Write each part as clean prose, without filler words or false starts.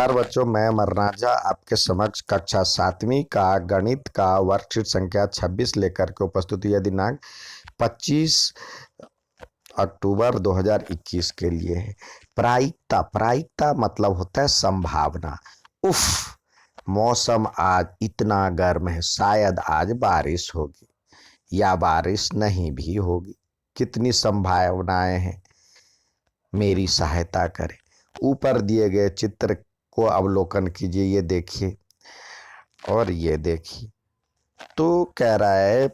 नमस्कार बच्चों, मैं मरनाजा आपके समक्ष कक्षा 7वीं का गणित का वर्कशीट संख्या 26 लेकर के उपस्थित हुई। दिनांक 25 अक्टूबर 2021 के लिए है। प्रायिकता प्रायिकता मतलब होता है संभावना। उफ, मौसम आज इतना गर्म है, शायद आज बारिश होगी या बारिश नहीं भी होगी। कितनी संभावनाएं हैं, मेरी सहायता करें। ऊपर दिए गए चित्र को अवलोकन कीजिए, ये देखिए और ये देखिए। तो कह रहा है,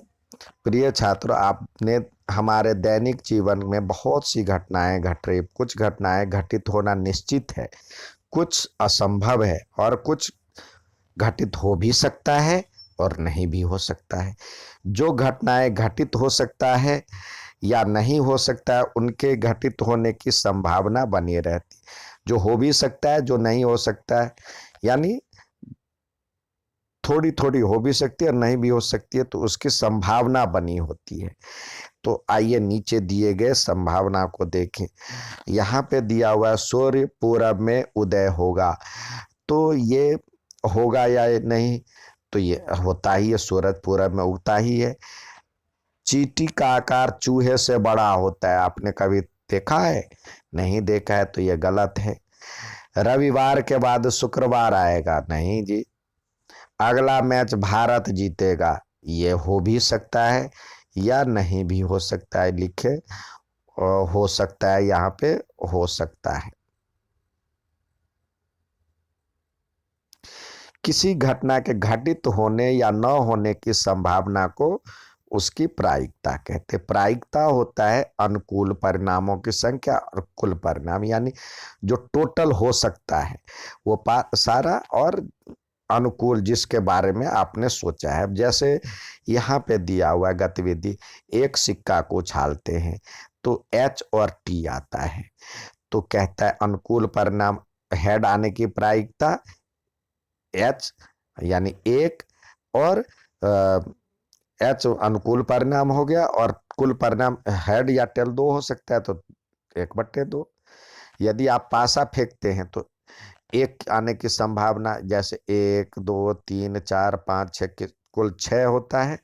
प्रिय छात्र, आपने हमारे दैनिक जीवन में बहुत सी घटनाएं घट रही। कुछ घटनाएं घटित होना निश्चित है, कुछ असंभव है और कुछ घटित हो भी सकता है और नहीं भी हो सकता है। जो घटनाएं घटित हो सकता है या नहीं हो सकता है, उनके घटित होने की संभावना बनी रहती। जो हो भी सकता है, जो नहीं हो सकता है, यानी थोड़ी थोड़ी हो भी सकती है और नहीं भी हो सकती है, तो उसकी संभावना बनी होती है। तो आइए नीचे दिए गए संभावना को देखें। यहाँ पे दिया हुआ है सूर्य पूरब में उदय होगा। तो ये होगा या नहीं, तो ये होता ही है, सूरज पूरब में उगता ही है। चींटी का आकार चूहे से बड़ा होता है, आपने कभी देखा है? नहीं देखा है तो ये गलत है। रविवार के बाद शुक्रवार आएगा, नहीं जी। अगला मैच भारत जीतेगा, ये हो भी सकता है या नहीं भी हो सकता है। लिखे हो सकता है, यहाँ पे हो सकता है। किसी घटना के घटित होने या न होने की संभावना को उसकी प्रायिकता कहते। प्रायिकता होता है अनुकूल परिणामों की संख्या और कुल परिणाम, यानी जो टोटल हो सकता है वो सारा, और अनुकूल जिसके बारे में आपने सोचा है। जैसे यहाँ पे दिया हुआ गतिविधि, एक सिक्का को उछालते हैं तो एच और टी आता है। तो कहता है अनुकूल परिणाम हेड आने की प्रायिकता एच, यानी एक, और एच अनुकूल परिणाम हो गया, और कुल परिणाम हेड या टेल दो हो सकता है, तो 1/2। यदि आप पासा फेंकते हैं तो एक आने की संभावना, जैसे 1 2 3 4 5 6 के कुल 6 होता है।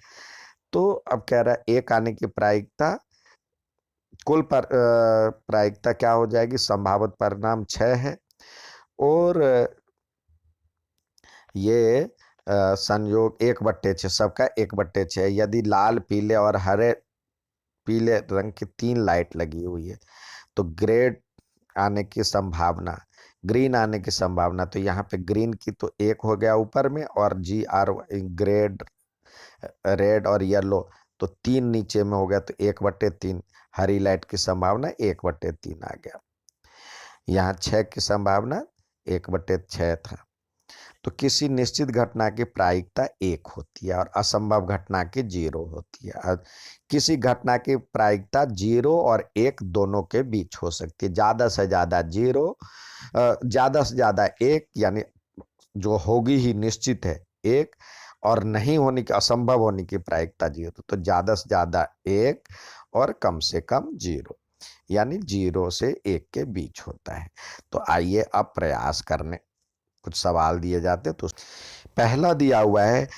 तो अब कह रहा है एक आने की प्रायिकता, कुल पर प्रायिकता क्या हो जाएगी, संभावित परिणाम 6 है। और ये संयोग 1/6, सबका 1/6। यदि लाल पीले और हरे पीले रंग की 3 लाइट लगी हुई है तो ग्रेड आने की संभावना, ग्रीन आने की संभावना, तो यहाँ पे ग्रीन की तो 1 हो गया ऊपर में, और GR ग्रेड, रेड और येलो तो 3 नीचे में हो गया, तो 1/3। हरी लाइट की संभावना 1/3 आ गया। यहाँ 6 की संभावना 1/6 था। तो किसी निश्चित घटना की प्रायिकता 1 होती है और असंभव घटना की 0 होती है। और किसी घटना की प्रायिकता 0 और 1 दोनों के बीच हो सकती है। ज़्यादा से ज़्यादा 0, ज़्यादा से ज़्यादा 1, यानी जो होगी ही निश्चित है 1, और नहीं होने की, असंभव होने की प्रायिकता 0। तो ज़्यादा से ज़्यादा 1 और कम से कम 0, यानी 0 से 1 के बीच होता है। तो आइए अब प्रयास करने, कुछ सवाल दिए जाते हैं। तो पहला दिया हुआ है,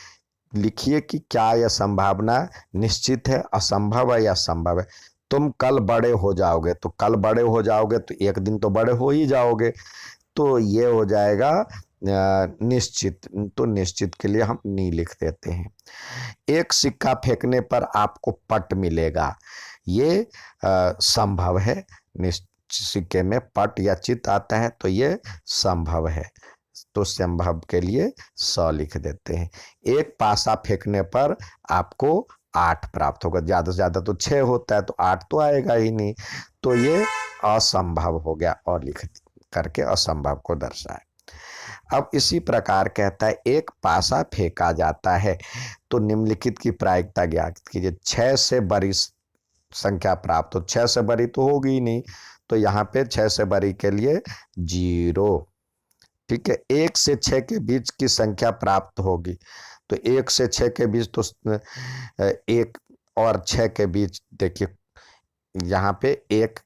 लिखिए कि क्या यह संभावना निश्चित है, असंभव है या संभव है। तुम कल बड़े हो जाओगे, तो कल बड़े हो जाओगे तो एक दिन तो बड़े हो ही जाओगे, तो ये हो जाएगा निश्चित। तो निश्चित के लिए हम नी लिख देते हैं। एक सिक्का फेंकने पर आपको पट मिलेगा, ये संभव है। सिक्के में पट या चित आता है तो ये संभव है, तो संभव के लिए 100 लिख देते हैं। एक पासा फेंकने पर आपको 8 प्राप्त होगा, ज्यादा से ज्यादा तो 6 होता है, तो 8 तो आएगा ही नहीं, तो ये असंभव हो गया, और लिख करके असंभव को दर्शाए। अब इसी प्रकार कहता है, एक पासा फेंका जाता है तो निम्नलिखित की प्रायिकता ज्ञात कीजिए। 6 से बड़ी संख्या प्राप्त हो, 6 से बड़ी तो होगी ही नहीं, तो यहाँ पे 6 से बड़ी के लिए 0। ठीक है, 1 से 6 के बीच की संख्या प्राप्त होगी, तो 1 से 6 के बीच, तो 1 और 6 के बीच देखिए, यहाँ पे 1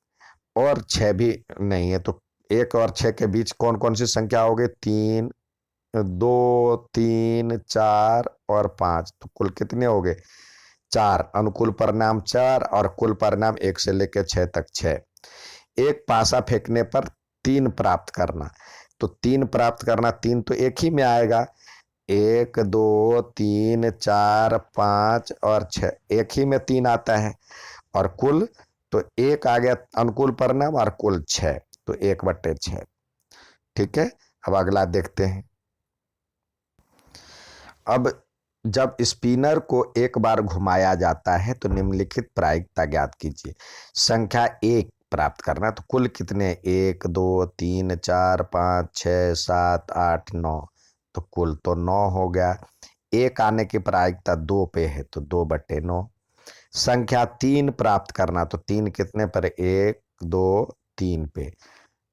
और 6 भी नहीं है, तो 1 और 6 के बीच कौन कौन सी संख्या होगी? 3, 2, 3, 4 और 5, तो कुल कितने हो गए? 4। अनुकूल परिणाम 4 और कुल परिणाम 1 से लेकर 6 तक 6। एक पासा फेंकने पर 3 प्राप्त करना, तो 3 प्राप्त करना, 3 तो एक ही में आएगा। 1, 2, 3, 4, 5 और 6, एक ही में 3 आता है। और कुल तो 1 आ गया अनुकूल परिणाम और कुल 6, तो 1/6। ठीक है, अब अगला देखते हैं। अब जब स्पिनर को एक बार घुमाया जाता है तो निम्नलिखित प्रायिकता ज्ञात कीजिए। संख्या 1 प्राप्त करना, तो कुल कितने? 1, 2, 3, 4, 5, 6, 7, 8, 9, तो कुल तो 9 हो गया। 1 आने की प्रायिकता 2 पे है, तो 2/9। संख्या 3 प्राप्त करना, तो 3 कितने पर? 1, 2, 3 पे,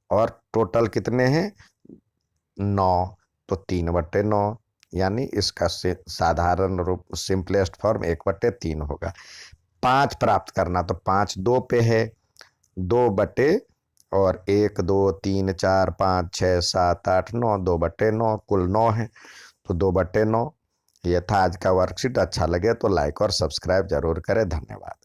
और टोटल कितने हैं? 9, तो 3/9, यानी इसका साधारण रूप सिंपलेस्ट फॉर्म 1/3 होगा। 5 प्राप्त करना, तो 5 2 पे है, 2 और 1, 2, 3, 4, 5, 6, 7, 8, 9, 2/9, कुल 9 है, तो 2/9। ये था आज का वर्कशीट। अच्छा लगे तो लाइक और सब्सक्राइब जरूर करें। धन्यवाद।